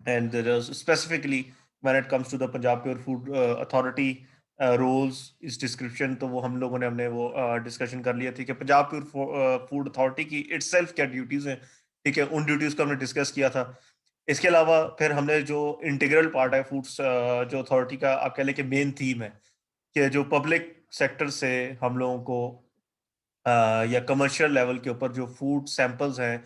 and there is specifically when it comes to the Punjab Pure Food Authority roles इस description, तो वो हम लोगों ने हमने वो डिस्कशन कर लिया थी कि पंजाब प्योर फूड अथॉरिटी की इटसेल्फ क्या ड्यूटीज हैं, ठीक है, उन ड्यूटीज को हमने डिस्कस किया था। इसके अलावा फिर हमने जो इंटीग्रल पार्ट है फूड्स जो अथॉरिटी का आप कह लें कि मेन थीम है कि जो पब्लिक सेक्टर से हम लोगों को या कमर्शियल लेवल के ऊपर जो फूड सैंपल्स हैं,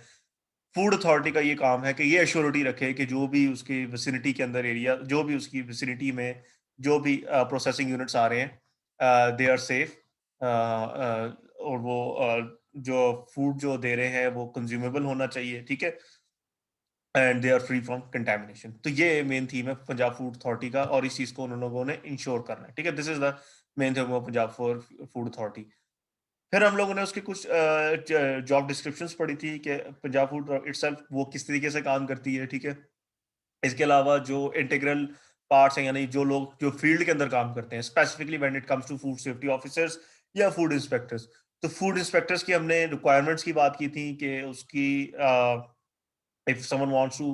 फूड अथॉरिटी का ये काम है कि ये एश्योरिटी रखे कि जो भी उसकी विसिनिटी के अंदर एरिया, जो भी उसकी विसिनिटी में जो भी प्रोसेसिंग यूनिट्स आ रहे हैं, दे आर सेफ, और वो जो फूड जो दे रहे हैं वो कंज्यूमेबल होना चाहिए, ठीक है, and they are free from contamination. तो ये मेन थीम है पंजाब फूड अथॉरिटी का, और इस चीज को उन लोगों ने इंश्योर करना है, ठीक है। This is the main theme of Punjab for food authority. फिर हम लोगों ने उसकी कुछ जॉब डिस्क्रिप्शंस पढ़ी थी कि पंजाब फूड इटसेल्फ वो किस तरीके से काम करती है, ठीक है। इसके अलावा जो इंटीग्रल पार्ट्स हैं, यानी जो लोग जो फील्ड के अंदर काम करते हैं, specifically when it comes to food safety officers या फूड इंस्पेक्टर्स। तो फूड इंस्पेक्टर्स की हमने रिक्वायरमेंट्स की बात की थी कि उसकी if someone wants to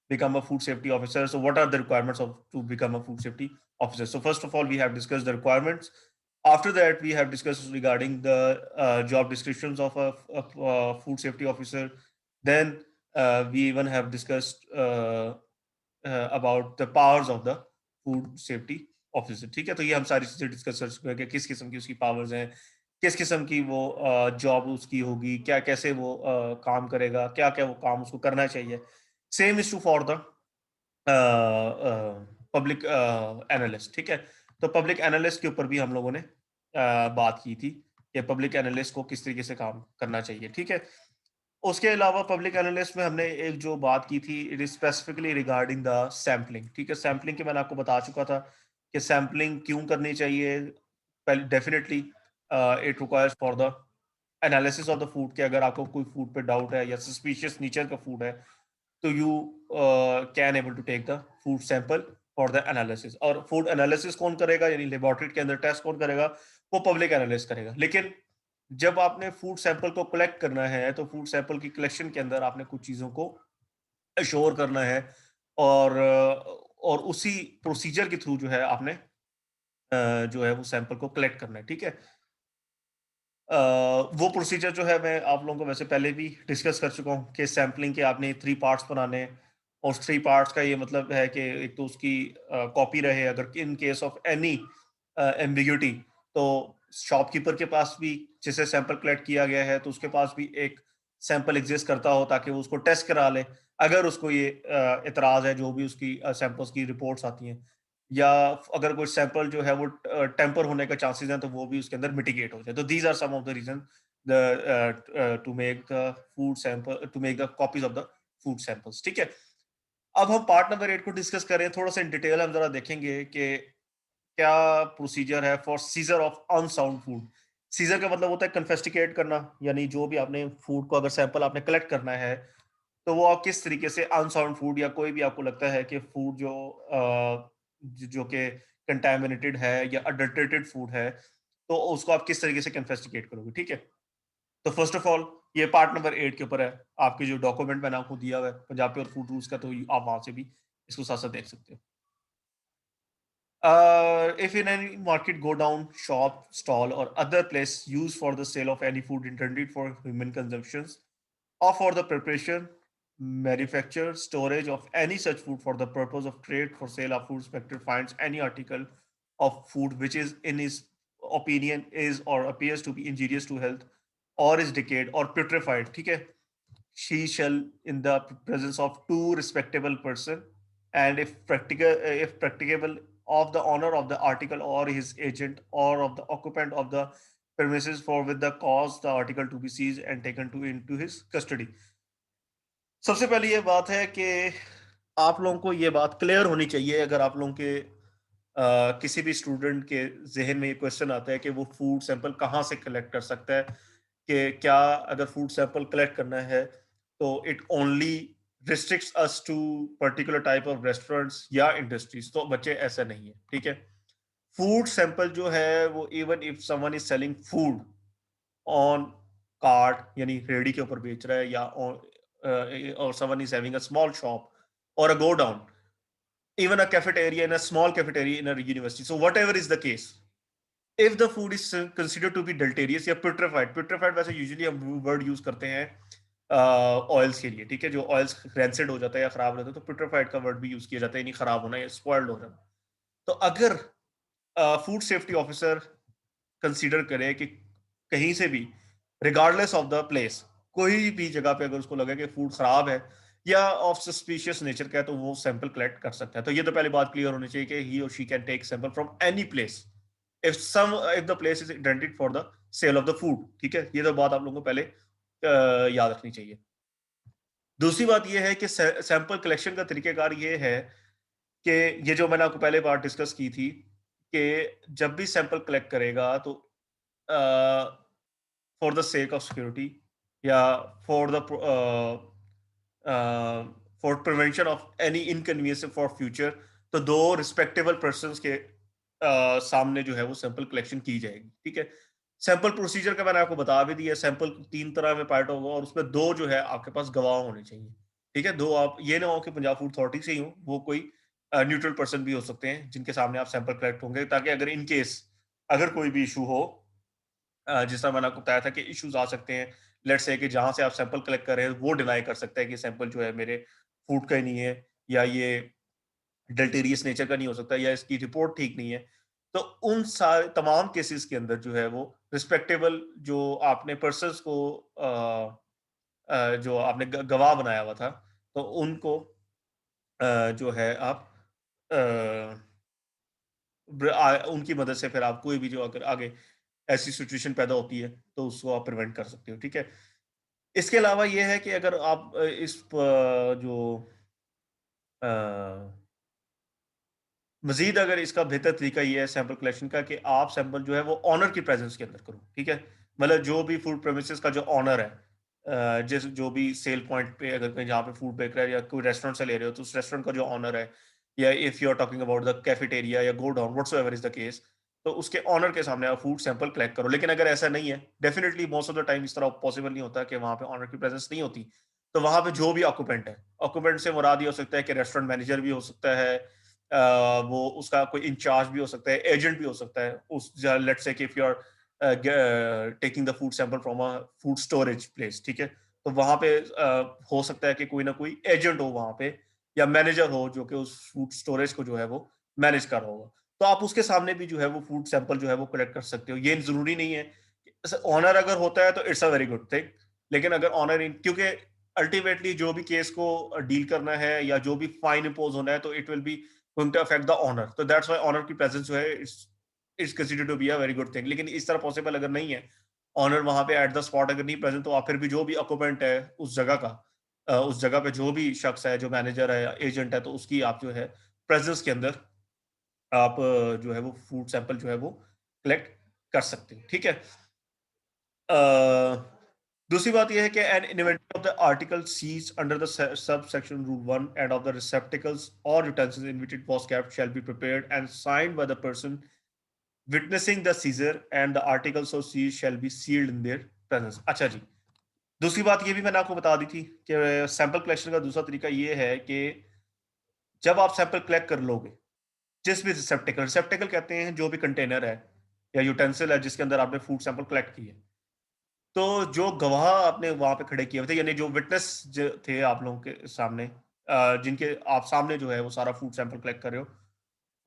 become a food safety officer, so what are the requirements of to become a food safety officer? So first of all, we have discussed the requirements. After that, we have discussed regarding the job descriptions of a food safety officer. Then we even have discussed about the powers of the food safety officer, ठीक है। तो ये हम सारी चीजें discuss कर चुके हैं कि किस किस्म की उसकी पावर्स हैं, किस किस्म की वो जॉब उसकी होगी, क्या कैसे वो काम करेगा, क्या क्या वो काम उसको करना चाहिए। Same is true for the public analyst, ठीक है। तो पब्लिक एनालिस्ट के ऊपर भी हम लोगों ने बात की थी कि पब्लिक एनालिस्ट को किस तरीके से काम करना चाहिए, ठीक है। उसके अलावा पब्लिक एनालिस्ट में हमने एक जो बात की थी, it is specifically regarding the sampling, ठीक है। सैम्पलिंग के मैंने आपको बता चुका था कि सैम्पलिंग क्यों करनी चाहिए। Definitely it requires for the analysis of the food, कि अगर आपको कोई फूड पे डाउट है या सस्पिशियस नेचर का फूड है, तो you can able to take the food sample for the analysis. और फूड एनालिसिस कौन करेगा, यानी लेबोरेटरी के अंदर टेस्ट कौन करेगा, वो पब्लिक एनालिस्ट करेगा। लेकिन जब आपने फूड सैंपल को कलेक्ट करना है, तो फूड सैंपल की कलेक्शन के अंदर आपने कुछ चीज़ों को अश्योर करना है, और उसी प्रोसीजर के थ्रू जो है आपने जो है वो सैंपल को कलेक्ट करना है, ठीक है। वो प्रोसीजर जो है मैं आप लोगों को वैसे पहले भी डिस्कस कर चुका हूँ कि सैम्पलिंग के आपने 3 पार्ट्स बनाने हैं, और 3 पार्ट्स का ये मतलब है कि एक तो उसकी कॉपी रहे, अगर इन केस ऑफ एनी एम्बिग्यूटी, तो शॉपकीपर के पास भी जिसे सैंपल कलेक्ट किया गया है, तो उसके पास भी एक सैंपल एग्जिस्ट करता हो, ताकि वो उसको टेस्ट करा ले। अगर उसको ये इतराज़ है जो भी उसकी सैंपल्स की रिपोर्ट्स आती हैं, या अगर कोई सैंपल जो है वो टेम्पर होने का चांसेस हैं, तो वो भी उसके अंदर मिटिगेट हो जाए। तो these are some of the reason to make the food sample, to make the copies of the food samples, ठीक है। अब हम पार्ट नंबर 8 को डिस्कस करें, थोड़ा सा इन डिटेल हम जरा देखेंगे कि क्या प्रोसीजर है for seizure of unsound food. Seizure का मतलब होता है कन्फेस्टिकेट करना, यानी जो भी आपने फूड को अगर सैंपल आपने कलेक्ट करना है, तो वो आप किस तरीके से अनसाउंड फूड या कोई भी आपको लगता है कि फूड जो जो कि कंटामिनेटेड है या अडल्टरेटेड फूड है, तो उसको आप किस तरीके से इन्वेस्टिगेट करोगे, ठीक है। तो फर्स्ट ऑफ ऑल ये पार्ट नंबर 8 के ऊपर है। आपके जो डॉक्यूमेंट मैंने आपको दिया हुआ है पंजाब प्योर फूड रूल्स का, तो आप वहां से भी इसको साथ साथ देख सकते हो। If in any market go down, shop, stall, or other place used for the sale of any food intended for human consumptions, or for the preparation, manufacture, storage of any such food for the purpose of trade for sale of food, inspector finds any article of food which is in his opinion is or appears to be injurious to health, or is decayed or putrefied, ठीक है, she shall in the presence of two respectable person, and if practicable of the owner of the article or his agent or of the occupant of the premises for with the cause the article to be seized and taken to into his custody। सबसे पहले ये बात है कि आप लोगों को ये बात क्लियर होनी चाहिए, अगर आप लोगों के किसी भी स्टूडेंट के जहन में ये क्वेश्चन आता है कि वो फूड सैंपल कहाँ से कलेक्ट कर सकता है, कि क्या अगर फूड सैंपल कलेक्ट करना है तो it only restricts us to particular type of restaurants या इंडस्ट्रीज, तो बच्चे ऐसा नहीं है, ठीक है। फूड सैंपल जो है वो even if someone is selling food on cart, यानी रेडी के ऊपर बेच रहा है, या और someone is having a small shop और अ godown, even a cafeteria, in a small cafeteria in a university. So whatever is the case, if the food is considered to be deleterious या putrefied वैसे usually हम word use करते हैं oils के लिए, ठीक है, जो ऑयल्स रेंसिड हो जाता है या खराब हो जाता है तो putrefied का वर्ड भी यूज किया जाता है, यानी खराब होना या स्पॉइल्ड हो जाना। तो अगर फूड सेफ्टी ऑफिसर कंसीडर करे कि कहीं से भी, रिगार्डलेस ऑफ द प्लेस, कोई भी जगह पे अगर उसको लगे कि फूड खराब है या ऑफ सस्पिशियस नेचर का है, तो वो सैंपल कलेक्ट कर सकता है। तो ये तो पहले बात क्लियर होनी चाहिए कि he or she can take sample from any place if the place is intended for the sale of the food. ठीक है, ये तो बात आप लोगों को पहले याद रखनी चाहिए। दूसरी बात ये है कि सैंपल कलेक्शन का तरीकेकार ये है कि ये जो मैंने आपको पहले बात डिस्कस की थी कि जब भी सैंपल कलेक्ट करेगा तो for the sake of security या for the for prevention of any inconvenience for future, तो दो रिस्पेक्टेबल पर्सन के सामने जो है वो सैंपल कलेक्शन की जाएगी। ठीक है, सैंपल प्रोसीजर का मैंने आपको बता भी दिया। सैंपल 3 तरह में पार्ट होगा और उसमें 2 जो है आपके पास गवाह होने चाहिए। ठीक है, 2 आप ये ना हो कि पंजाब फूड अथॉरिटी से ही हो, वो कोई न्यूट्रल पर्सन भी हो सकते हैं जिनके सामने आप सैंपल कलेक्ट होंगे, ताकि अगर इन केस अगर कोई भी इश्यू हो, जिस तरह मैंने आपको बताया था कि इश्यूज आ सकते हैं, लेट्स से कि जहाँ से आप सैंपल कलेक्ट कर रहे हैं वो डिनाई कर सकता है कि सैंपल जो है मेरे फूड का ही नहीं है, या ये डेल्टेरियस नेचर का नहीं हो सकता, या इसकी रिपोर्ट ठीक नहीं है। तो उन सारे तमाम केसेस के अंदर जो है वो रिस्पेक्टेबल जो आपने पर्सन्स को जो आपने गवाह बनाया हुआ था, तो उनको जो है आप उनकी मदद से फिर आप कोई भी जो अगर आगे ऐसी सिचुएशन पैदा होती है तो उसको आप प्रिवेंट कर सकते हो। ठीक है, इसके अलावा ये है कि अगर आप जो अ, मज़ीद अगर इसका बेहतर तरीका ये है सैंपल कलेक्शन का कि आप सैंपल जो है वो ऑनर की प्रेज़ेंस के अंदर करो, ठीक है? मतलब जो भी फूड प्रेमिसेस का जो ऑनर है, जिस जो भी सेल पॉइंट पे अगर कहीं जहाँ पे फूड बेक रहा है या कोई रेस्टोरेंट से ले रहे हो, तो उस रेस्टोरेंट का जो ऑनर है, या if you are talking about the cafeteria या godown whatsoever is the case, तो उसके ऑनर के सामने आप फूड सैंपल कलेक्ट करो। लेकिन अगर ऐसा नहीं है, definitely most of the time इस तरह पॉसिबल नहीं होता कि वहाँ पे ऑनर की प्रेज़ेंस नहीं होती, तो वहाँ पे जो भी ऑक्यूपेंट है, ऑक्यूपेंट से मुराद ये हो सकता है कि रेस्टोरेंट मैनेजर भी हो सकता है, वो उसका कोई इंचार्ज भी हो सकता है, एजेंट भी हो सकता है। उस लेट्स से कि if you are taking the food sample from a food storage place, ठीक है? तो वहाँ पे हो सकता है कि कोई ना कोई एजेंट हो वहाँ पे, या मैनेजर हो जो कि उस फूड स्टोरेज को जो है वो मैनेज कर रहा होगा। तो आप उसके सामने भी जो है वो फूड सैंपल जो है वो कलेक्ट कर सकते हो। ये ज़रूरी नहीं है, ऑनर अगर होता है तो it's a very good thing, लेकिन अगर ऑनर इन, क्योंकि अल्टीमेटली जो भी केस को डील करना है या जो भी फाइन इम्पोज होना है, तो it will be going to affect the owner. तो दैट्स व्हाई ऑनर की प्रेजेंस जो है it's it's considered to be a very good thing. लेकिन इस तरह पॉसिबल अगर नहीं है, ऑनर वहां पे एट द स्पॉट अगर नहीं प्रेजेंट, तो आप फिर भी जो भी ऑक्यूपेंट है उस जगह का, उस जगह पे जो भी शख्स है, जो मैनेजर है, एजेंट है, तो उसकी आप जो है प्रेजेंस के अंदर आप जो है वो फूड सैंपल जो है वो कलेक्ट कर सकते हैं। ठीक है, दूसरी बात ये है कि an inventor of the article seize under the sub section rule 1 and of the receptacles और utensils in which it was kept shall be prepared and signed by the person witnessing the seizure and the articles of seize shall be sealed in their presence. अच्छा जी, दूसरी बात ये भी मैंने आपको बता दी थी कि सैंपल कलेक्शन का दूसरा तरीका ये है कि जब आप सैंपल कलेक्ट कर लोगे, जिस भी रिसेप्टिकल रिसेप्टिकल कहते हैं जो भी कंटेनर है या यूटेंसिल है जिसके अंदर आपने फूड सैंपल कलेक्ट किए, तो जो गवाह आपने वहाँ पे खड़े किए हुए थे, यानी जो विटनेस ज थे आप लोगों के सामने, जिनके आप सामने जो है वो सारा फूड सैंपल कलेक्ट कर रहे हो,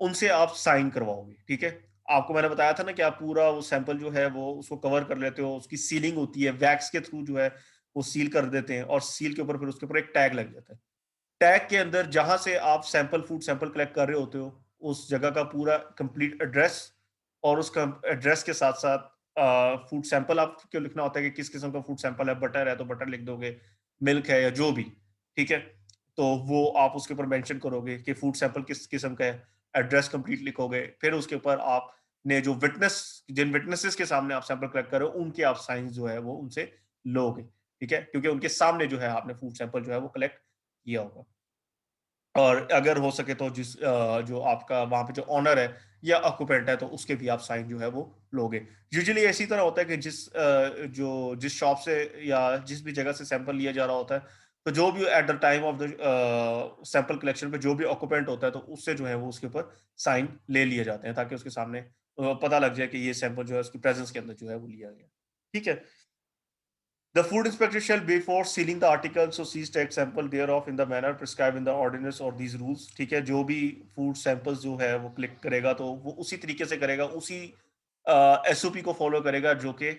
उनसे आप साइन करवाओगे, ठीक है? आपको मैंने बताया था ना कि आप पूरा वो सैंपल जो है वो उसको कवर कर लेते हो, उसकी सीलिंग होती है, वैक्स के थ्रू जो है वो सील कर देते हैं, और सील के ऊपर फिर उसके ऊपर एक टैग लग जाता है। टैग के अंदर जहाँ से आप फूड सैंपल कलेक्ट कर रहे होते हो, उस जगह का पूरा कंप्लीट एड्रेस, और उस एड्रेस के साथ-साथ फूड सैंपल आपको लिखना होता है कि किस किस्म का फूड सैंपल है, बटर है तो बटर लिख दोगे, मिल्क है या जो भी, ठीक है? तो वो आप उसके ऊपर मेंशन करोगे कि फूड सैंपल किस किस्म का है, एड्रेस कंप्लीट लिखोगे, फिर उसके ऊपर आपने जो जिन विटनेसेस के सामने आप सैंपल कलेक्ट कर रहे हो, उनके आप साइन्स जो है वो उनसे लोगे, ठीक है? क्योंकि उनके सामने जो है आपने फूड सैंपल जो है वो कलेक्ट किया होगा। और अगर हो सके तो जो आपका वहाँ पे जो ओनर है या ऑक्यूपेंट है, तो उसके भी आप साइन जो है वो लोगे। यूजुअली इसी तरह होता है कि जिस शॉप से या जिस भी जगह से सैंपल लिया जा रहा होता है, तो जो भी at the time of the sample collection पे जो भी ऑक्यूपेंट होता है, तो उससे जो है वो उसके ऊपर साइन ले लिए जाते हैं, ताकि उसके सामने पता लग जाए कि ये सैंपल जो है उसकी प्रेजेंस के अंदर जो है वो लिया गया। ठीक है? The food inspector shall, before sealing the article, so cease take sample thereof in the manner prescribed in the ordinance or these rules. ठीक है, जो भी फूड सैंपल्स जो है वो क्लिक करेगा तो वो उसी तरीके से करेगा, उसी एसओपी को फॉलो करेगा जो कि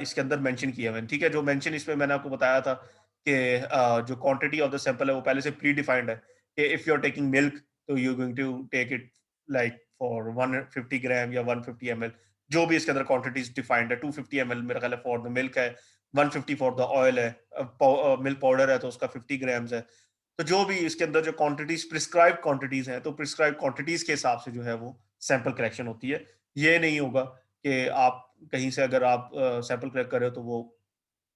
इसके अंदर मेंशन किया हुआ है। ठीक है, जो मेंशन इसमें मैंने आपको बताया था कि जो क्वांटिटी ऑफ द सैंपल है वो पहले से प्री डिफाइंड है कि if you are taking milk तो you going to take it like for 150 gram या 150 ml, जो भी इसके अंदर क्वांटिटीज डिफाइंड है। 250 ml मेरा ख्याल है फॉर द मिल्क है, 150 फॉर द ऑयल है, मिल्क पाउडर है तो उसका 50 ग्राम्स है। तो जो भी इसके अंदर जो क्वांटिटीज प्रिस्क्राइब क्वांटिटीज हैं, तो प्रिस्क्राइब क्वांटिटीज के हिसाब से जो है वो सैंपल कलेक्शन होती है। ये नहीं होगा कि आप कहीं से अगर आप सैंपल कलेक्ट कर रहे हो तो वो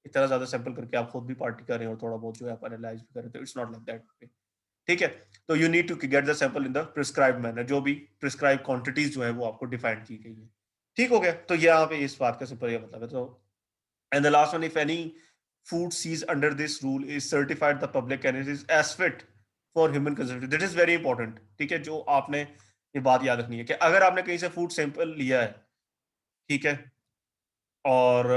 इतना ज्यादा सैंपल करके आप खुद भी पार्टी कर रहे हो और थोड़ा बहुत जो है आप एनालाइज भी कर रहे हो, इट्स नॉट लाइक दैट। ठीक है, तो you need to get the sample in the prescribe manner, जो भी प्रिस्क्राइब क्वांटिटीज जो है वो आपको डिफाइन की गई है। ठीक हो गया, तो ये यहाँ पे इस बात का सिंपल ये मतलब है। तो and the last one, if any food seized under this rule is certified the public and is as fit for human consumption, that is very important। ठीक है, जो आपने ये बात याद रखनी है कि अगर आपने कहीं से फूड सैंपल लिया है, ठीक है, और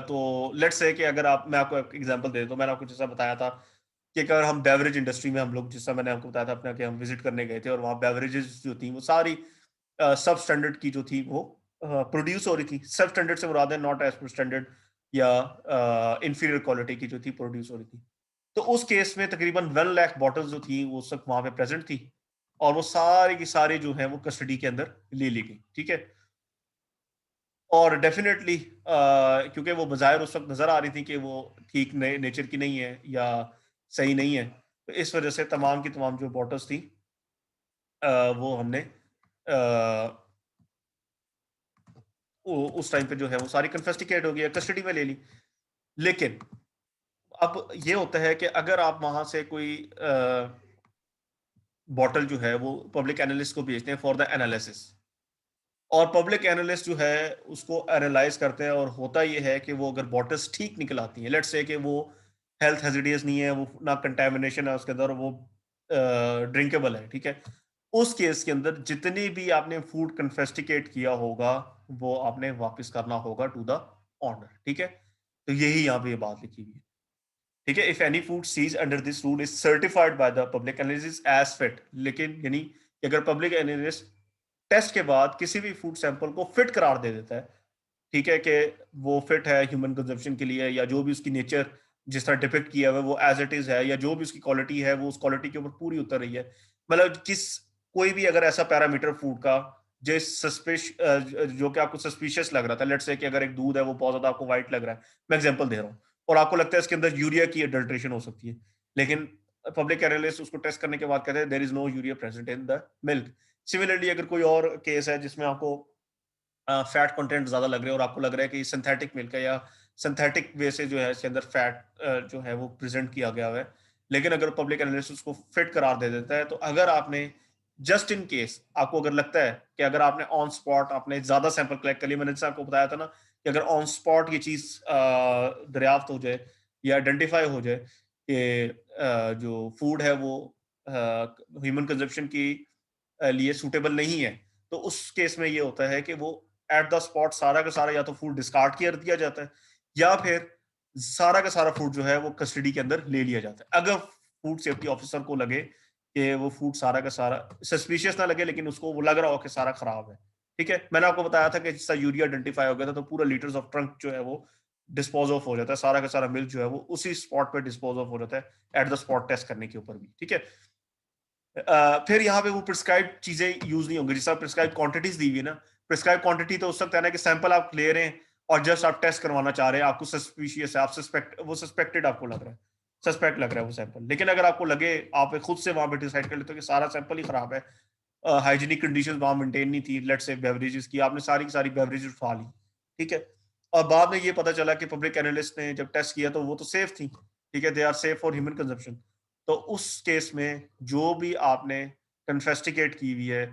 तो लेट्स से कि अगर आप, मैं आपको एग्जांपल दे दूं, तो मैंने आपको जैसा बताया था कि अगर हम बेवरेज इंडस्ट्री में हम लोग, जैसा मैंने आपको बताया था अपना कि हम विजिट करने गए थे और वहाँ बेवरेजेस जो थी वो सारी सब स्टैंडर्ड की जो थी वो प्रोड्यूस हो रही थी। सब स्टैंडर्ड से मुराद है नॉट एज पर स्टैंडर्ड या इंफीरियर क्वालिटी की जो थी प्रोड्यूस हो रही थी। तो उस केस में तकरीबन 1 लाख बॉटल्स जो थी वो सब वहां पे प्रेजेंट थी, और वो सारी की सारी जो है वो कस्टडी के अंदर ले ली गई। ठीक है, और डेफिनेटली क्योंकि वो बाज़ाहिर उस वक़्त नज़र आ रही थी कि वो ठीक ने नेचर की नहीं है या सही नहीं है, तो इस वज़ह से तमाम की तमाम जो बॉटल्स थी वो हमने उस टाइम पे जो है वो सारी कन्फिस्टिकेट हो गई, कस्टडी में ले ली। लेकिन अब ये होता है कि अगर आप वहाँ से कोई बॉटल जो है वो पब्लिक एनालिस्ट को भेजते हैं फॉर द एनालिसिस, और पब्लिक एनालिस्ट जो है उसको एनालाइज करते हैं, और होता ये है कि वो अगर बॉटल्स ठीक निकल आती हैं, लेट्स से कि वो हेल्थ हैजिडियस नहीं है, वो ना कंटेमिनेशन है उसके अंदर, वो ड्रिंकेबल है, ठीक है, उस केस के अंदर जितनी भी आपने फूड कन्फेस्टिकेट किया होगा वो आपने वापस करना होगा टू द ऑनर। ठीक है, तो यही यहाँ पे ये बात लिखी हुई है। ठीक है, if any food seized under this rule is certified by the public analysis as fit, लेकिन यानी कि अगर पब्लिक एनालिसिस टेस्ट के बाद किसी भी फूड सैंपल को फिट करार दे देता है, ठीक है, कि वो फिट है ह्यूमन कंजम्पशन के लिए, या जो भी उसकी नेचर जिस तरह डिपिक्ट किया हुआ है वो एज इट इज है, या जो भी उसकी क्वालिटी है वो उस क्वालिटी के ऊपर पूरी उतर रही है, मतलब किस कोई भी अगर ऐसा पैरामीटर फूड का जो जो कि आपको सस्पिशियस लग रहा था, लेट्स से कि अगर एक दूध है वो बहुत ज्यादा आपको व्हाइट लग रहा है, मैं एग्जांपल दे रहा हूँ, और आपको लगता है इसके अंदर यूरिया की अडल्ट्रेशन हो सकती है, लेकिन पब्लिक एनालिस्ट उसको टेस्ट करने के बाद कहते हैं there is no urea present in the milk. Similarly अगर कोई और केस है जिसमें आपको फैट कंटेंट ज़्यादा लग रहे हैं और आपको लग रहा है कि सिंथेटिक मिल्क है, या सिंथेटिक वे से जो है इसके अंदर फैट जो है वो प्रेजेंट किया गया हुआ है, लेकिन अगर पब्लिक एनालिस्ट उसको फिट करार दे देता है, तो अगर आपने जस्ट इन केस आपको अगर लगता है कि अगर आपने ऑन स्पॉट आपने ज़्यादा सैंपल कलेक्ट कर लिया, मैंने जैसे आपको बताया था ना कि अगर ऑन स्पॉट ये चीज़ दरियाफ्त हो जाए या आइडेंटिफाई हो जाए कि जो फूड है वो ह्यूमन कंजप्शन की लिए सूटेबल नहीं है, तो उस केस में ये होता है कि वो एट द स्पॉट सारा का सारा या तो फूड डिस्कार्ड कर दिया जाता है, या फिर सारा का सारा फूड जो है वो कस्टडी के अंदर ले लिया जाता है। अगर फूड सेफ्टी ऑफिसर को लगे कि वो फूड सारा का सारा सस्पिशियस ना लगे, लेकिन उसको वो लग रहा हो कि सारा खराब है। ठीक है, मैंने आपको बताया था कि जिसका यूरिया आइडेंटिफाई हो गया था तो पूरा लीटर्स ऑफ ट्रंक जो है वो डिस्पोज ऑफ हो जाता है, सारा का सारा मिल्क जो है वो उसी स्पॉट पे डिस्पोज ऑफ हो जाता है एट द स्पॉट टेस्ट करने के ऊपर भी। ठीक है, फिर यहाँ पे वो प्रिस्क्राइब चीजें यूज नहीं होंगी, जैसा प्रिस्क्राइब क्वांटिटीज दी हुई है ना। प्रिस्क्राइब क्वांटिटी तो उस वक्त है ना कि सैंपल आप ले रहे हैं और जस्ट आप टेस्ट करवाना चाह रहे हैं, आपको सस्पिशियस है, आप सस्पेक्टेड आपको लग रहा है, सस्पेक्ट लग रहा है वो सैंपल, लेकिन अगर आपको लगे आप खुद से वहां पे डिसाइड कर लेते हो कि सारा सैंपल ही खराब है, हाइजीनिक कंडीशन वहां मेंटेन नहीं थी, लेट्स से बेवरेजेस की आपने सारी की सारी बेवरेजेस उठा ली, ठीक है, और बाद में ये पता चला कि पब्लिक एनालिस्ट ने जब टेस्ट किया तो वो तो सेफ थी, ठीक है, they are safe for human consumption, तो उस केस में जो भी आपने कन्फेस्टिकेट की हुई है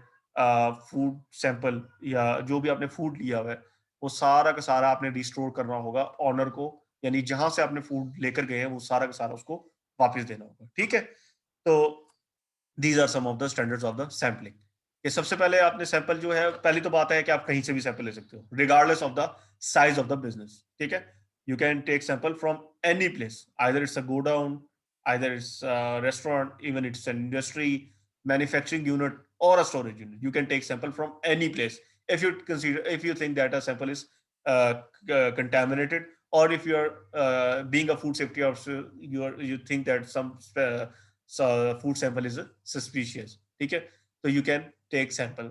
फूड सैंपल या जो भी आपने फूड लिया हुआ है, वो सारा का सारा आपने रिस्टोर करना होगा ऑनर को, यानी जहां से आपने फूड लेकर गए हैं वो सारा का सारा उसको वापस देना होगा, ठीक है। तो these are some of the standards of the sampling. ये सबसे पहले आपने सैंपल जो है, पहली तो बात है कि आप कहीं से भी सैंपल ले सकते हो regardless of the size of the business, ठीक है। You can take sample from any place, either it's a godown, either it's restaurant, even it's an industry, manufacturing unit or a storage unit. You can take sample from any place if you think that a sample is contaminated, or if you're being a food safety officer, you think that some food sample is suspicious, ठीक है। तो you can take sample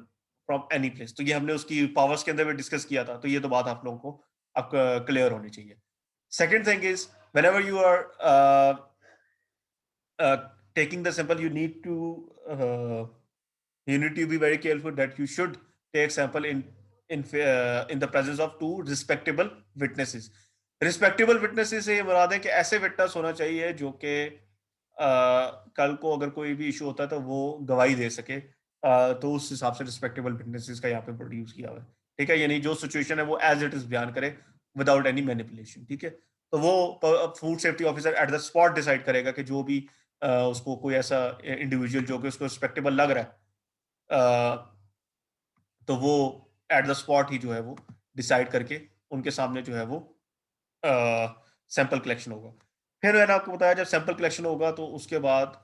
from any place. तो ये हमने उसकी powers के अंदर भी डिस्कस किया था, तो ये तो बात आप लोगों को आपका क्लियर होनी चाहिए। Second thing is whenever you are taking the sample, you need to be very careful that you should take sample in the presence of two respectable witnesses. Respectable witnesses से ये मुराद है कि ऐसे विटनेस होना चाहिए जो कि कल को अगर कोई भी इशू होता है तो वो गवाही दे सके। तो उस हिसाब से रिस्पेक्टेबल विटनेसेस का यहाँ पे प्रोड्यूस किया हुआ है, ठीक है। यानी जो सिचुएशन है वो एज इट इज बयान करे विदाउट एनी मैनिपुलेशन, ठीक है। तो वो food safety officer at the spot decide करेगा कि जो भी उसको कोई ऐसा इंडिविजुअल जो कि उसको रिस्पेक्टेबल लग रहा है, तो वो एट द स्पॉट ही जो है वो डिसाइड करके उनके सामने जो है वो सैंपल कलेक्शन होगा। फिर मैंने आपको बताया जब सैंपल कलेक्शन होगा तो उसके बाद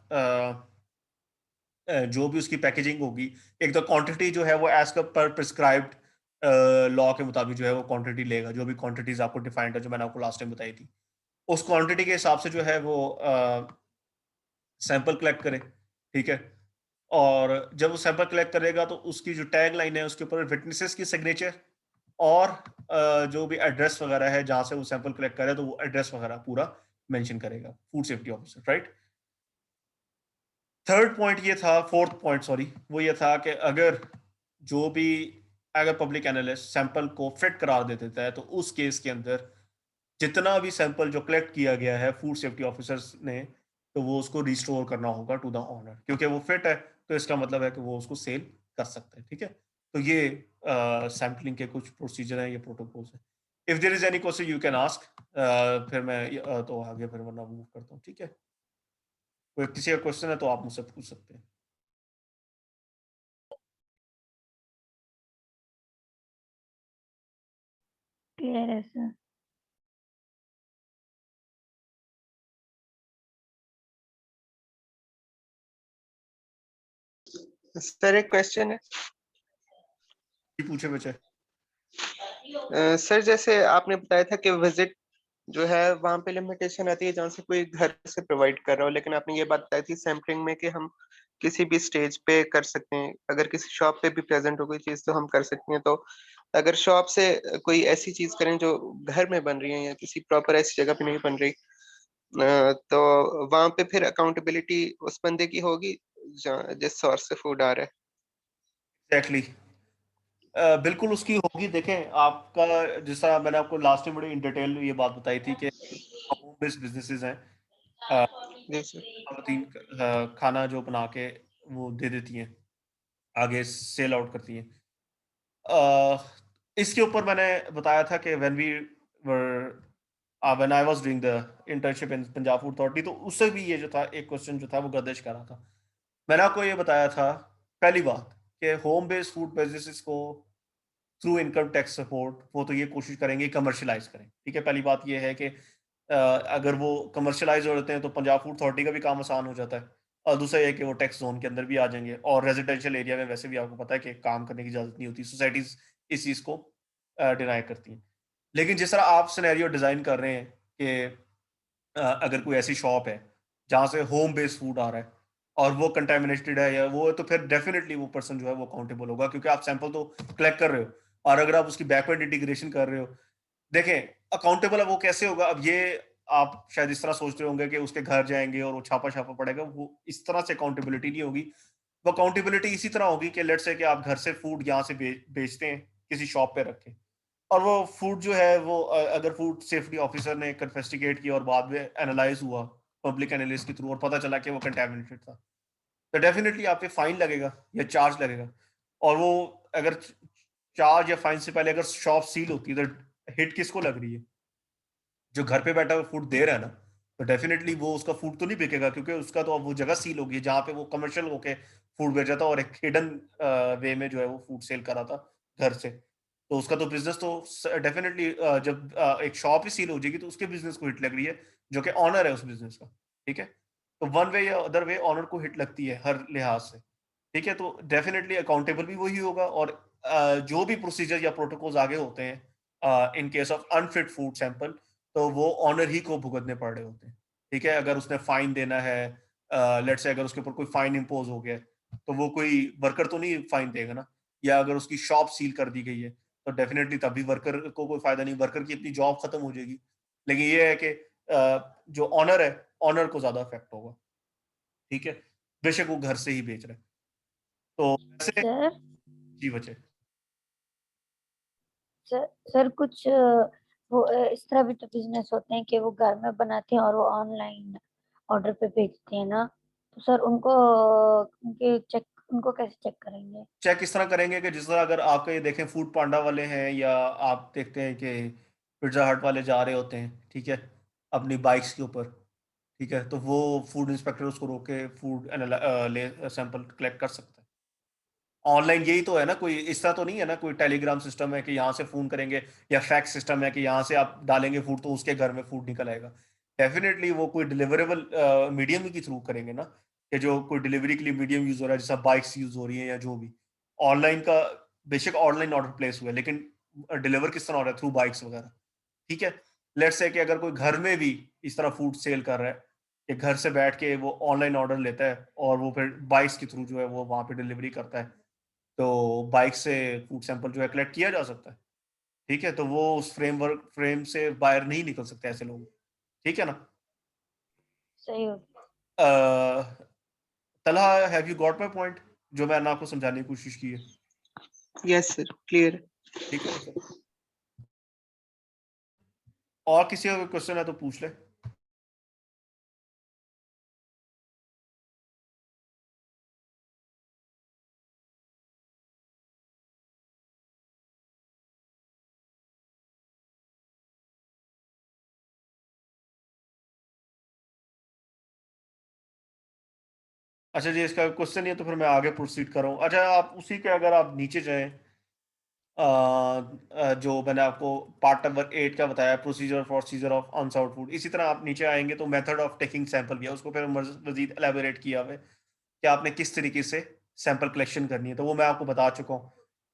जो भी उसकी पैकेजिंग होगी, एक तो क्वांटिटी जो है वो एज पर प्रिस्क्राइब्ड लॉ के मुताबिक जो है वो क्वांटिटी लेगा, जो भी क्वांटिटीज आपको डिफाइंड है जो मैंने आपको लास्ट टाइम बताई थी, उस क्वांटिटी के हिसाब से जो है वो सैंपल कलेक्ट करे, ठीक है। और जब वो सैंपल कलेक्ट करेगा तो उसकी जो टैग लाइन है उसके ऊपर विटनेसेस की सिग्नेचर और जो भी एड्रेस वगैरह है जहां से वो सैंपल कलेक्ट करे तो वो एड्रेस वगैरह पूरा मेंशन करेगा food safety officer, right. Third point ये था, फोर्थ पॉइंट सॉरी, वो ये था कि जो भी अगर पब्लिक एनालिस्ट सैंपल को फिट करार दे देता है तो उस केस के अंदर जितना भी सैंपल जो कलेक्ट किया गया है फूड सेफ्टी ऑफिसर्स ने, तो वो उसको रिस्टोर करना होगा टू द ऑनर, क्योंकि वो फिट है तो इसका मतलब है कि वो उसको सेल कर सकता है, ठीक है। तो ये सैम्पलिंग के कुछ प्रोसीजर हैं, ये प्रोटोकॉल्स हैं। If there is any question you can ask, फिर मैं तो आगे फिर वरना मूव करता हूँ, ठीक है। कोई किसी का क्वेश्चन है तो आप मुझसे पूछ सकते हैं। क्लियर है सर। सर एक क्वेश्चन है। पूछे बच्चे। सर जैसे आपने बताया था कि विजिट जो है वहां पे लिमिटेशन आती है जहाँ से कोई घर से प्रोवाइड कर रहा हो, लेकिन आपने ये बात बताई थी सैम्पलिंग में कि हम किसी भी स्टेज पे कर सकते हैं, अगर किसी शॉप पे भी प्रेजेंट हो कोई चीज तो हम कर सकते हैं। तो अगर शॉप से कोई ऐसी चीज करें जो घर में बन रही है या किसी प्रॉपर ऐसी जगह पे नहीं बन रही, तो वहां पे फिर अकाउंटेबिलिटी उस बंदे की होगी जिस सोर्स से फूड आ रहा है। एग्जैक्टली, बिल्कुल उसकी होगी। देखें आपका, जिस तरह मैंने आपको लास्ट टाइम बड़ी इन डिटेल ये बात बताई थी कि होम बेस्ड बिजनेसेस हैं, जी सर। खातीन खाना जो बना के वो दे देती हैं, आगे सेल आउट करती हैं। अ, इसके ऊपर मैंने बताया था कि when I was doing the internship in Punjab food authority, तो उससे भी ये जो था एक क्वेश्चन जो था वो गर्दिश कर रहा था। मैंने आपको ये बताया था पहली बात कि होम बेस्ड फूड बिजनेसेस को थ्रू इनकम टैक्स सपोर्ट वो तो ये कोशिश करेंगे कमर्शलाइज करें, ठीक है। पहली बात ये है कि अगर वो कमर्शलाइज हो जाते हैं तो पंजाब फूड अथॉरिटी का भी काम आसान हो जाता है, और दूसरा ये है कि वो टैक्स जोन के अंदर भी आ जाएंगे, और रेजिडेंशियल एरिया में वैसे भी आपको पता है कि काम करने की इजाजत नहीं होती, सोसाइटीज इस चीज़ को डिनाई करती हैं। लेकिन जिस तरह आप सिनेरियो डिज़ाइन कर रहे हैं कि अगर कोई ऐसी शॉप है जहाँ से होम बेस्ड फूड आ रहा है और वो कंटेमिनेटेड है या वो है, तो फिर डेफिनेटली वो पर्सन जो है वो अकाउंटेबल होगा, क्योंकि आप सैंपल तो कलेक्ट कर रहे हो, और अगर आप उसकी बैकवर्ड इंटीग्रेशन कर रहे हो। देखें अकाउंटेबल अब वो कैसे होगा, अब ये आप शायद इस तरह सोच रहे होंगे कि उसके घर जाएंगे और वो छापा छापा पड़ेगा, वो इस तरह से अकाउंटेबिलिटी नहीं होगी। वो अकाउंटेबिलिटी इसी तरह होगी कि लेट्स से कि आप घर से फूड यहाँ से बेचते हैं, किसी शॉप पे रखें, और वो फूड जो है वो अगर फूड सेफ्टी ऑफिसर ने इन्वेस्टिगेट किया और बाद में एनालाइज हुआ पब्लिक एनालिस्ट के थ्रू और पता चला कि वो कंटेमिनेटेड था, तो डेफिनेटली आप पे फाइन लगेगा या चार्ज लगेगा। और वो अगर चार्ज या फाइन से पहले अगर शॉप सील होती है तो हिट किसको लग रही है? जो घर पे बैठा हुआ फूड दे रहा है ना, तो डेफिनेटली वो उसका फूड तो नहीं बिकेगा, क्योंकि उसका तो अब वो जगह सील होगी जहाँ पे वो कमर्शियल होके फूड बेच रहा था और एक हिडन वे में जो है वो फूड सेल कर रहा था घर से। तो उसका तो बिज़नेस तो डेफिनेटली जब एक शॉप ही सील हो जाएगी तो उसके बिज़नेस को हिट लग रही है, जो कि ओनर है उस बिज़नेस का, ठीक है? तो वन वे या अदर वे ओनर को हिट लगती है हर लिहाज से, ठीक है? तो डेफिनेटली अकाउंटेबल भी वही होगा और जो भी प्रोसीजर या प्रोटोकॉल्स आगे होते हैं इन case of unfit food sample, तो वो ओनर ही को भुगतने पड़ रहे होते हैं, ठीक है? अगर उसने फाइन देना है, लेट्स से अगर उसके ऊपर कोई फाइन इम्पोज़ हो गया है, तो वो कोई वर्कर तो नहीं फाइन देगा ना, या अगर उसकी शॉप सील कर दी गई है, तो डेफिनिटली तब भी वर्कर को कोई फ़ायदा नहीं, वर्कर की अपनी जॉब खत्म हो जाएगी। लेकिन ये है कि जो ओनर है, ओनर को ज़्यादा इफ़ेक्ट होगा, ठीक है? बेशक वो घर से ही बेच रहा है। तो वैसे सर जी बचे। सर सर कुछ वो इस तरह भी तो बिजनेस होते हैं कि वो घर में बनाते हैं और वो ऑनलाइन ऑर्डर पे भेजते हैं ना, तो सर उनको उनके चेक उनको कैसे चेक करेंगे? चेक इस तरह करेंगे कि जिस तरह अगर आपके ये देखें फूड पांडा वाले हैं या आप देखते हैं कि पिज़्ज़ा हट वाले जा रहे होते हैं, ठीक है? अपनी बाइक्स के ऊपर, ठीक है? तो वो फूड इंस्पेक्टर उसको रोक के फूड ले सैंपल कलेक्ट कर सकता है। ऑनलाइन यही तो है ना, कोई इस तरह तो नहीं है ना, कोई टेलीग्राम सिस्टम है कि यहाँ से फ़ोन करेंगे या फैक्स सिस्टम है कि यहाँ से आप डालेंगे फूड तो उसके घर में फूड निकल आएगा। डेफ़िनिटली वो कोई डिलिवरेबल मीडियम ही के थ्रू करेंगे ना, कि जो कोई डिलीवरी के लिए मीडियम यूज़ हो रहा है, जैसे बाइक्स यूज़ हो रही हैं या जो भी। ऑनलाइन का बेशक ऑनलाइन ऑर्डर प्लेस हुआ है, लेकिन डिलीवर किस तरह हो रहा है? थ्रू बाइक्स वगैरह, ठीक है? लेट्स से कि अगर कोई घर में भी इस तरह फूड सेल कर रहा है, कि घर से बैठ के वो ऑनलाइन ऑर्डर लेता है और वो फिर बाइक्स के थ्रू जो है वो वहाँ पे डिलीवरी करता है। तो बाइक से फूड सैंपल जो है कलेक्ट किया जा सकता है, ठीक है? तो वो उस फ्रेम से बाहर नहीं निकल सकते ऐसे लोग, ठीक है ना? सही हो। Uh, Talha have you got my point? जो मैंने आपको समझाने की कोशिश की है, यस सर, क्लियर। ठीक है ना सर? और किसी का कोई क्वेश्चन है तो पूछ ले। अच्छा जी, इसका क्वेश्चन नहीं है तो फिर मैं आगे प्रोसीड कर रहा हूँ। अच्छा, आप उसी के अगर आप नीचे जाएँ, जो मैंने आपको पार्ट नंबर 8 का बताया, procedure for seizure of unsolved food, इसी तरह आप नीचे आएँगे तो मेथड ऑफ टेकिंग सैंपल भी है, उसको फिर मज़ीद एलैबोरेट किया हुआ है कि आपने किस तरीके से सैंपल कलेक्शन करनी है। तो वो मैं आपको बता चुका हूँ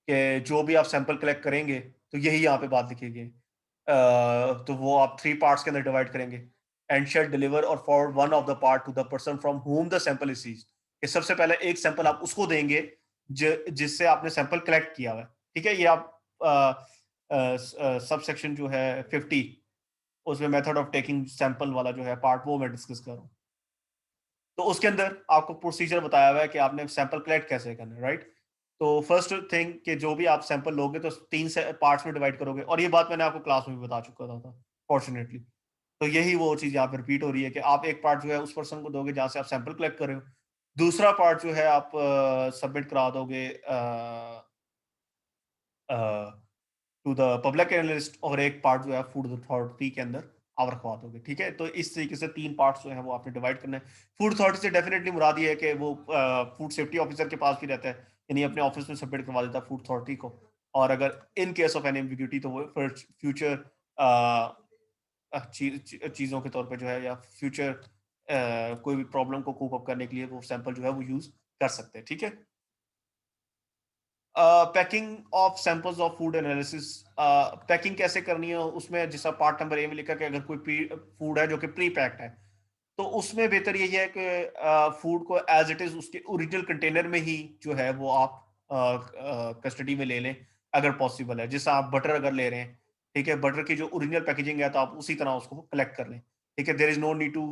कि जो भी आप सैंपल कलेक्ट करेंगे, तो यही यहाँ पे बात लिखी गई है। तो वो आप 3 पार्ट्स के अंदर डिवाइड करेंगे। And shall deliver or forward one of the part to the person from whom the sample is seized, कि सबसे पहले एक सैंपल आप उसको देंगे जिससे आपने सैंपल कलेक्ट किया हुआ है। ठीक है? ये आप सब सेक्शन जो है 50, उसमें मेथड ऑफ टेकिंग सैंपल वाला जो है पार्ट, वो मैं डिस्कस कर रहा हूँ। तो उसके अंदर आपको प्रोसीजर बताया हुआ है कि आपने सैंपल कलेक्ट कैसे करना है, राइट? तो फर्स्ट थिंग कि जो भी आप सैंपल लोगे तो 3 से पार्ट्स में डिवाइड करोगे, और ये बात मैंने आपको क्लास में भी बता चुका था फॉर्च्यूनेटली। तो यही वो चीज़ यहाँ पे रिपीट हो रही है कि आप एक पार्ट जो है उस पर्सन को दोगे जहाँ से आप सैंपल कलेक्ट कर रहे हो। दूसरा पार्ट जो है आप सबमिट करा दोगे अ, टू द पब्लिक एनालिस्ट, और एक पार्ट जो है फूड अथॉरिटी के अंदर आप रखवा दोगे, ठीक है? तो इस तरीके से 3 पार्ट्स जो हैं वो आपने डिवाइड करना है। फूड अथॉरिटी से डेफिनिटली मुराद ये है कि वो फूड सेफ्टी ऑफिसर के पास भी रहता है, यानी अपने ऑफिस में सबमिट करवा देता है फूड अथॉरिटी को। और अगर इन केस ऑफ एनी एम्बिग्यूटी तो वो फिर फ्यूचर चीज़ों के तौर पे जो है, या फ्यूचर कोई भी प्रॉब्लम को कोप अप करने के लिए वो सैंपल जो है वो यूज़ कर सकते हैं, ठीक है? Packing of samples of food analysis, packing कैसे करनी है उसमें, जैसा पार्ट नंबर ए में लिखा कि अगर कोई फूड है जो कि प्री पैक्ड है, तो उसमें बेहतर यही है कि फूड को एज इट इज उसके ओरिजिनल कंटेनर में ही जो है वो आप कस्टडी में ले लें, अगर पॉसिबल है। जैसा आप बटर अगर ले रहे हैं, ठीक है, बटर की जो ओरिजिनल पैकेजिंग है तो आप उसी तरह उसको कलेक्ट कर लें, ठीक है। There is no need to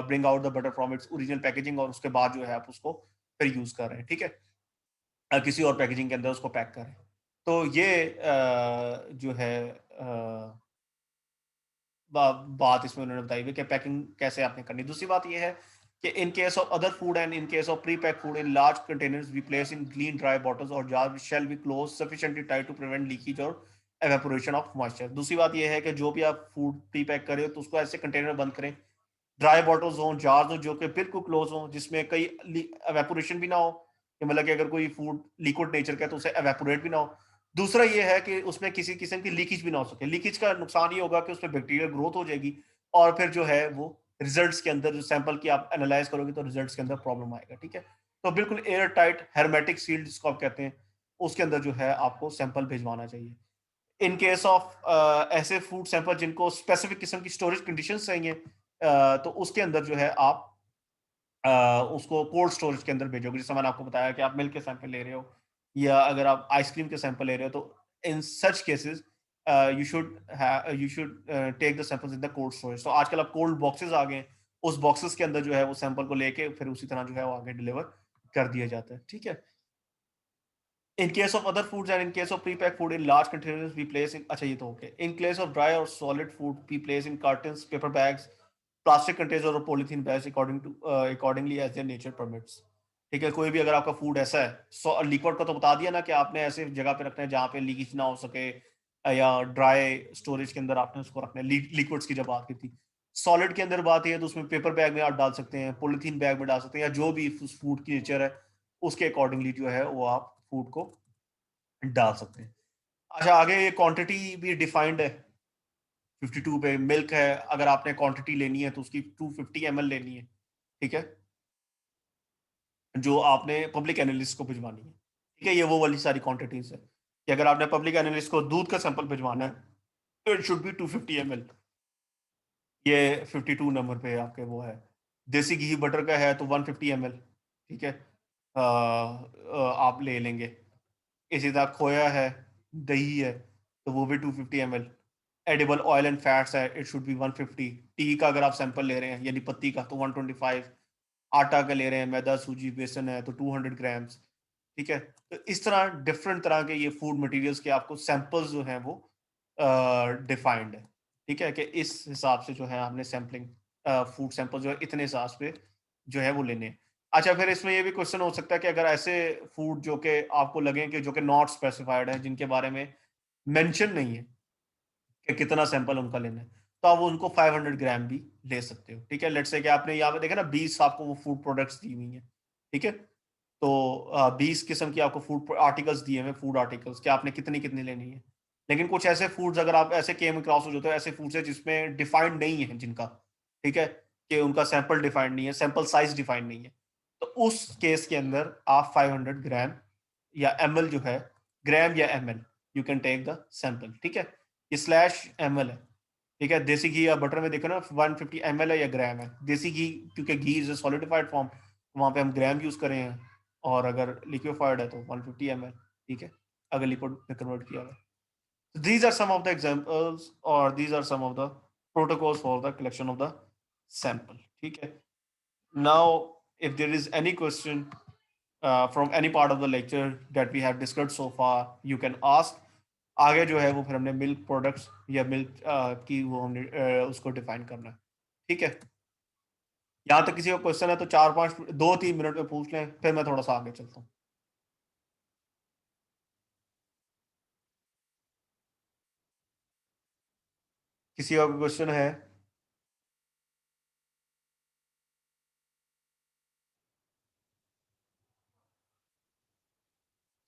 bring out the butter from its original packaging और उसके बाद जो है आप उसको फिर यूज कर रहे हैं, ठीक है, किसी और पैकेजिंग के अंदर उसको पैक करें। तो ये जो है बात इसमें उन्होंने बताई हुई कि पैकिंग कैसे आपने करनी। दूसरी बात ये है कि in case of other food and in case of pre pack food in large containers we place in clean dry bottles और jar shall be close sufficiently tight to prevent leakage और एवेपोरेशन ऑफ मॉइस्चर। दूसरी बात यह है कि जो भी आप फूड प्री पैक करें तो उसको ऐसे कंटेनर बंद करें, ड्राई बॉटल्स हों, जार्स हों जो कि बिल्कुल क्लोज हों, जिसमें कई एवेपोरेशन भी ना हो, कि मतलब कि अगर कोई फूड लिक्विड नेचर का है तो उसे एवेपोरेट भी ना हो। दूसरा ये है कि उसमें किसी किस्म की लीकेज भी ना हो सके। लीकेज का नुकसान ये होगा कि उसमें बैक्टीरियल ग्रोथ हो जाएगी और फिर जो है वो रिजल्ट्स के अंदर जो सैंपल की आप एनालाइज करोगे तो रिजल्ट्स के अंदर प्रॉब्लम आएगा। ठीक है, तो बिल्कुल एयर टाइट हेर्मेटिक सील्ड जिसको आप कहते हैं उसके अंदर जो है आपको सैंपल भिजवाना चाहिए। इन केस ऑफ ऐसे फूड सैंपल जिनको स्पेसिफिक किस्म की स्टोरेज कंडीशंस चाहिए, तो उसके अंदर जो है आप उसको कोल्ड स्टोरेज के अंदर भेजोगे। जैसे मैंने आपको बताया कि आप मिल्क के सैंपल ले रहे हो या अगर आप आइसक्रीम के सैंपल ले रहे हो, तो in such cases you should take the samples in the cold storage. तो आजकल अब कोल्ड बॉक्सेस आ गए हैं, उस बॉक्सेस के अंदर जो है वो सैंपल को लेके फिर उसी तरह जो है वो आगे डिलीवर कर दिया जाता है। ठीक है, in case of other foods and in case of pre-packed food in large containers we place in, अच्छा ये तो okay, in case of dry or solid food we place in cartons, paper bags, plastic containers or polythene bags accordingly as their nature permits। ठीक है, कोई भी अगर आपका food ऐसा है, लिक्विड का तो बता दिया ना कि आपने ऐसे जगह पे रखना है जहाँ पे लीकेज ना हो सके, या ड्राई स्टोरेज के अंदर आपने उसको रखना है। लिक्विड्स की जब बात की थी, सॉलिड के अंदर बात है तो उसमें पेपर बैग में आप डाल सकते हैं, पॉलिथीन बैग में डाल सकते हैं, या जो भी उस फूड की नेचर है उसके अकॉर्डिंगली जो है वो आप फूड को डाल सकते हैं। अच्छा, आगे ये क्वांटिटी भी डिफाइंड है 52 पे। मिल्क है, अगर आपने क्वांटिटी लेनी है तो उसकी 250 ml लेनी है। ठीक है, जो आपने पब्लिक एनालिस्ट को भिजवानी है। ठीक है, ये वो वाली सारी क्वांटिटीज है कि अगर आपने पब्लिक एनालिस्ट को दूध का सैंपल भिजवाना है तो इट शुड बी 250 ml। ये 52 नंबर पे आपके वो है। देसी घी बटर का है तो 150 ml। ठीक है, आप ले लेंगे। इसी तरह खोया है, दही है, तो वो भी 250 ml। Edible oil and fats है, इट शुड बी 150। टी का अगर आप सैंपल ले रहे हैं यानी पत्ती का तो 125। आटा का ले रहे हैं, मैदा सूजी बेसन है तो 200 ग्राम्स। ठीक है, तो इस तरह डिफरेंट तरह के ये फूड मटेरियल्स के आपको सैंपल्स जो हैं वो डिफाइंड है। ठीक है, कि इस हिसाब से जो है आपने सैम्पलिंग फूड सैंपल जो है इतने हिसाब पे जो है वो लेने हैं। अच्छा, फिर इसमें ये भी क्वेश्चन हो सकता है कि अगर ऐसे फूड जो कि आपको लगे कि जो कि नॉट स्पेसिफाइड है, जिनके बारे में मेंशन नहीं है कि कितना सैंपल उनका लेना है, तो आप उनको 500 ग्राम भी ले सकते हो। ठीक है, लेट्स से कि आपने यहाँ पे देखा ना 20 आपको वो फूड प्रोडक्ट्स दी हुई हैं। ठीक है, तो 20 किस्म की आपको फूड आर्टिकल्स दिए हुए, फूड आर्टिकल्स कि आपने कितनी कितनी लेनी है। लेकिन कुछ ऐसे फूड्स अगर आप ऐसे केम क्रॉस हो जाते हो, ऐसे फूड्स है जिसमें डिफाइंड नहीं है जिनका, ठीक है, कि उनका सैंपल डिफाइंड नहीं है, सैंपल साइज डिफाइंड नहीं है, तो उस केस के अंदर आप 500 ग्राम या ml जो है, ग्राम या ml, you can take the sample. ठीक है, ये स्लैश ml है। ठीक है, देसी घी या बटर में देखो ना 150 ml है या ग्राम है। देसी घी क्योंकि घी इज अ सॉलिडिफाइड फॉर्म, वहाँ पे हम ग्राम यूज करें हैं, और अगर लिक्विफाइड है तो 150 ml। ठीक है, अगर लिक्विड में कन्वर्ट किया हुआ है। These are some of the examples or these are some of the protocols for the collection of the sample। ठीक है, now if there is any question from any part of the lecture that we have discussed so far, you can ask। आगे जो है वो फिर हमने milk products या milk की वो हमने उसको डिफाइन करना है। ठीक है, यहाँ तक किसी का क्वेश्चन है तो 4-5 2-3 मिनट में पूछ लें, फिर मैं थोड़ा सा आगे चलता हूँ। किसी का क्वेश्चन है?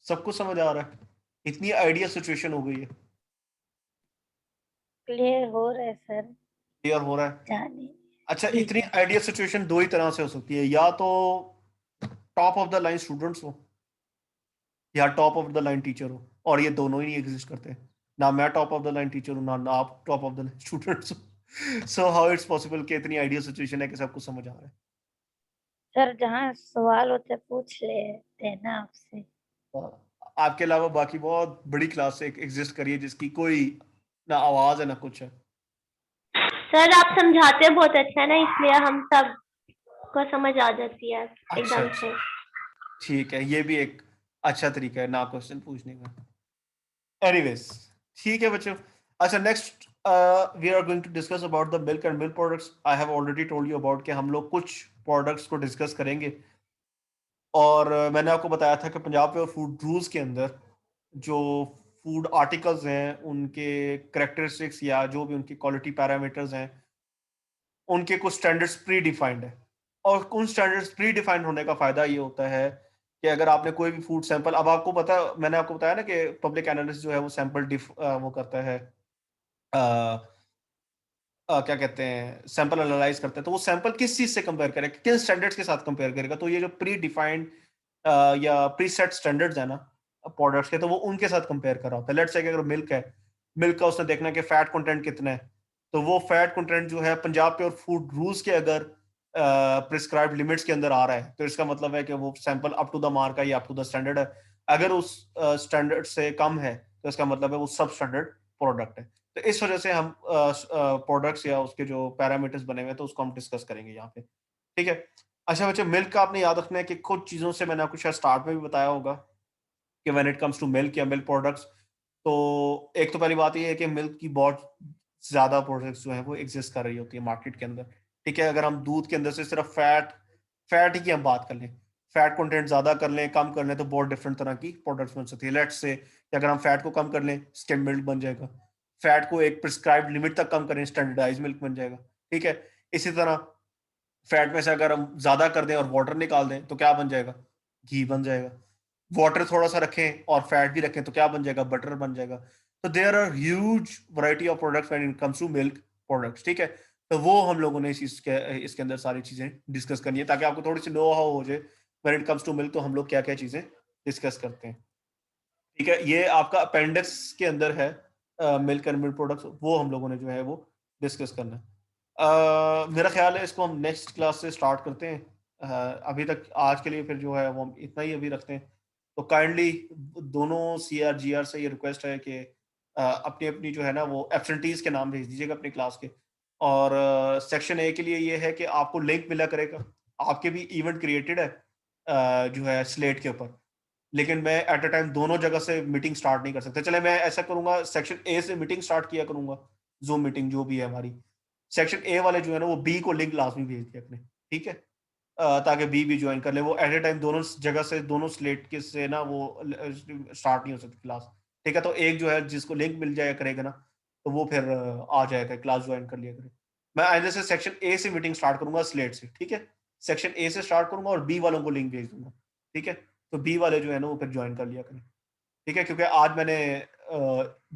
सबको समझ आ रहा है? इतनी आइडिया सिचुएशन हो गई है, क्लियर हो रहा है सर, क्लियर हो रहा है? जाने अच्छा, ठीक इतनी है। आइडिया सिचुएशन दो ही तरह से हो सकती है, या तो top of the line students हो या top of the line teacher हो, और ये दोनों ही नहीं एग्जिस्ट करते। ना मैं top of the line teacher हूँ, ना आप top of the line students हो। सो हाउ इट्स पॉसिबल कि इतनी आइडिया सिचुएशन है कि सबको समझ आ रहा है? सर जहाँ सवाल होते पूछ लेते हैं ना आपसे। आपके अलावा बाकी बहुत बड़ी क्लास एग्जिस्ट करी है जिसकी कोई ना आवाज है ना कुछ है। सर आप समझाते हैं बहुत अच्छा है ना, इसलिए हम सब को समझ आ जाती है अच्छा एकदम अच्छा, से। ठीक है, ये भी एक अच्छा तरीका है ना क्वेश्चन पूछने का। एनीवेज, ठीक है बच्चों। अच्छा, next we are going to discuss about the milk and milk products. I have already told you about कि हम लोग कुछ प्रोडक्ट्स को डिस्कस करेंगे, और मैंने आपको बताया था कि पंजाब प्योर फूड रूल्स के अंदर जो फूड आर्टिकल्स हैं, उनके करेक्टरिस्टिक्स या जो भी उनकी क्वालिटी पैरामीटर्स हैं, उनके कुछ स्टैंडर्ड्स प्री डिफाइंड है। और उन स्टैंडर्ड्स प्री डिफाइंड होने का फायदा ये होता है कि अगर आपने कोई भी फूड सैंपल, अब आपको पता, मैंने आपको बताया ना कि पब्लिक एनालिस्ट जो है वो सैंपल वो करता है, क्या कहते हैं, सैंपल एनालाइज करते हैं, तो वो सैंपल किस चीज से कंपेयर करेगा, किन स्टैंडर्ड्स के साथ कंपेयर करेगा, तो ये जो प्री डिफाइंड या प्री सेट स्टैंडर्ड्स है ना प्रोडक्ट्स के, तो वो उनके साथ कंपेयर कर रहा होता है। लेट्स से अगर मिल्क है, मिल्क का उसने देखना है कि फैट कंटेंट कितना है, तो वो फैट कंटेंट जो है पंजाब प्योर फूड रूल्स के अगर प्रिस्क्राइब्ड लिमिट्स के अंदर आ रहा है, तो इसका मतलब है कि वो sample up to the mark है या अप टू द स्टैंडर्ड है। अगर उस स्टैंडर्ड से कम है तो इसका मतलब है वो सब स्टैंडर्ड प्रोडक्ट है। तो इस वजह से हम प्रोडक्ट्स या उसके जो पैरामीटर्स बने हुए हैं तो उसको हम डिस्कस करेंगे यहाँ पे, ठीक है। अच्छा बच्चे, मिल्क का आपने याद रखना है कि कुछ चीज़ों से मैंने आपको शायद स्टार्ट में भी बताया होगा कि when it comes to milk या मिल्क प्रोडक्ट्स, तो एक तो पहली बात ये है कि मिल्क की बहुत ज़्यादा प्रोडक्ट्स जो हैं वो एग्जिस्ट कर रही होती है मार्केट के अंदर, ठीक है। अगर हम दूध के अंदर से सिर्फ फैट ही की हम बात कर लें, फैट कंटेंट ज़्यादा कर लें, कम कर लें, तो बहुत डिफरेंट तरह की प्रोडक्ट्स बन सकती है। लेट्स से कि अगर हम फैट को कम कर लें, स्किम मिल्क बन जाएगा। फैट को एक प्रिस्क्राइब्ड लिमिट तक कम करें, स्टैंडर्डाइज मिल्क बन जाएगा, ठीक है। इसी तरह फैट में से अगर हम ज्यादा कर दें और वाटर निकाल दें तो क्या बन जाएगा, घी बन जाएगा। वाटर थोड़ा सा रखें और फैट भी रखें तो क्या बन जाएगा, बटर बन जाएगा। तो there are huge variety of products when it comes to milk products, ठीक है। तो वो हम लोगों ने इसके अंदर सारी चीजें डिस्कस करनी है ताकि आपको थोड़ी सी नो हाउ हो जाए when it comes to milk, तो हम लोग क्या क्या चीजें डिस्कस करते हैं, ठीक है। ये आपका अपेंडिक्स के अंदर है, मिल्क एंड मिल्क प्रोडक्ट्स, वो हम लोगों ने जो है वो डिस्कस करना है। मेरा ख्याल है इसको हम नेक्स्ट क्लास से स्टार्ट करते हैं। अभी तक आज के लिए फिर जो है वो हम इतना ही अभी रखते हैं। तो काइंडली दोनों सीआर जीआर से ये रिक्वेस्ट है कि अपनी अपनी जो है ना वो एब्सेंटीज के नाम भेज दीजिएगा अपनी क्लास के। और सेक्शन ए के लिए ये है कि आपको लिंक मिला करेगा, आपके भी इवेंट क्रिएटेड है जो है स्लेट के ऊपर, लेकिन मैं एट अ टाइम दोनों जगह से मीटिंग स्टार्ट नहीं कर सकता। चले मैं ऐसा करूंगा, सेक्शन ए से मीटिंग स्टार्ट किया करूंगा, जूम मीटिंग जो भी है हमारी। सेक्शन ए वाले जो है ना वो बी को लिंक लाजमी भेज दिया करें, ठीक है। ताकि बी भी ज्वाइन कर ले। वो एट ए टाइम दोनों जगह से, दोनों स्लेट के से ना वो स्टार्ट नहीं हो सकती क्लास, ठीक है। तो एक जो है जिसको लिंक मिल जाया करेगा ना, तो वो फिर आ जाएगा, क्लास ज्वाइन कर लिया करे। मैं आइंदा से सेक्शन ए से मीटिंग स्टार्ट करूंगा स्लेट से, ठीक है। सेक्शन ए से स्टार्ट करूंगा और बी वालों को लिंक भेज दूंगा, ठीक है। तो बी वाले जो है ना वो फिर ज्वाइन कर लिया करें, ठीक है। क्योंकि आज मैंने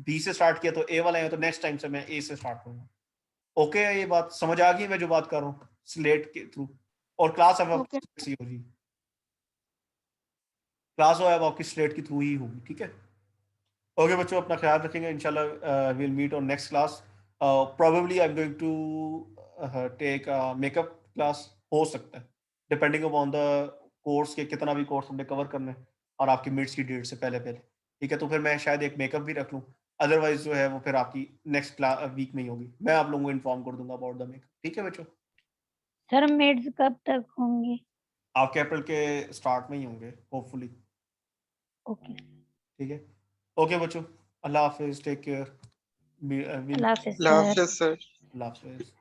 बी से स्टार्ट किया तो ए वाला है, तो नेक्स्ट टाइम से मैं ए से स्टार्ट करूंगा। ओके है, ये बात समझ आ गई मैं जो बात कर रहा हूँ स्लेट के थ्रू। और क्लास अब ओके आपकी होगी, क्लास अब आपकी स्लेट के थ्रू ही होगी, ठीक है। ओके बच्चों, अपना ख्याल रखेंगे। इंशाल्लाह will meet on next class. Probably I am going to take makeup class, हो सकता है डिपेंडिंग अपॉन द कोर्स के कितना भी कोर्स हमने कवर करना है और आपकी मिड्स की डेट से पहले पहले, ठीक है। तो फिर मैं शायद एक मेकअप भी रख लूँ, अदरवाइज जो है वो फिर आपकी नेक्स्ट वीक में ही होगी। मैं आप लोगों को इन्फॉर्म कर दूंगा अबाउट द मेकअप, ठीक है बच्चों। सर मेड्स कब तक होंगे? आपके अप्रैल के स्टार्ट में ही होंगे होपफुली, ओके, ठीक है। ओके बच्चों, अल्लाह हाफिज, टेक केयर, अल्लाह हाफिज अल्लाह सर। हाफिज सर। अल्लाह हाफिज।